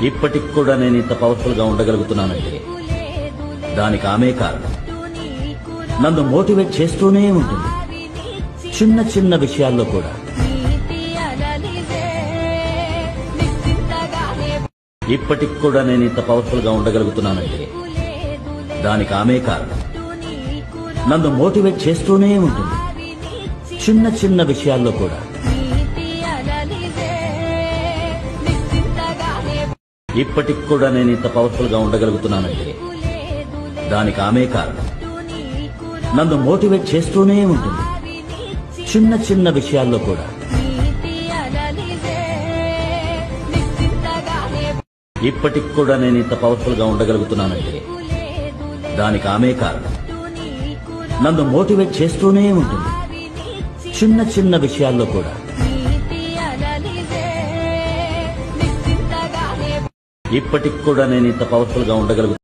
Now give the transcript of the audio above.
ఇప్పటికి కూడా నేను ఇంత పవర్ఫుల్ గా ఉండగలుగుతున్నానంటే దానికి ఆమె కారణం. నన్ను మోటివేట్ చేస్తూనే ఉంటుంది, చిన్న చిన్న విషయాల్లో కూడా. ఇప్పటికి కూడా నేను ఇంత పవర్ఫుల్ గా ఉండగలుగుతున్నానంటే దానికి ఆమె కారణం. నన్ను మోటివేట్ చేస్తూనే ఉంటుంది, చిన్న చిన్న విషయాల్లో కూడా. ఇప్పటికి కూడా నేను ఇంత పవర్ఫుల్ గా ఉండగలుగుతున్నానంటే దానికి ఆమె కారణం. నన్ను మోటివేట్ చేస్తూనే ఉంటుంది, చిన్న చిన్న విషయాల్లో కూడా. ఇప్పటికి కూడా నేను ఇంత పవర్ఫుల్ గా ఉండగలుగుతున్నానంటే దానికి ఆమె కారణం. నన్ను మోటివేట్ చేస్తూనే ఉంటుంది, చిన్న చిన్న విషయాల్లో కూడా. ఇప్పటికి కూడా నేను ఇంత పవర్ఫుల్ గా ఉండగలుగుతున్నాను.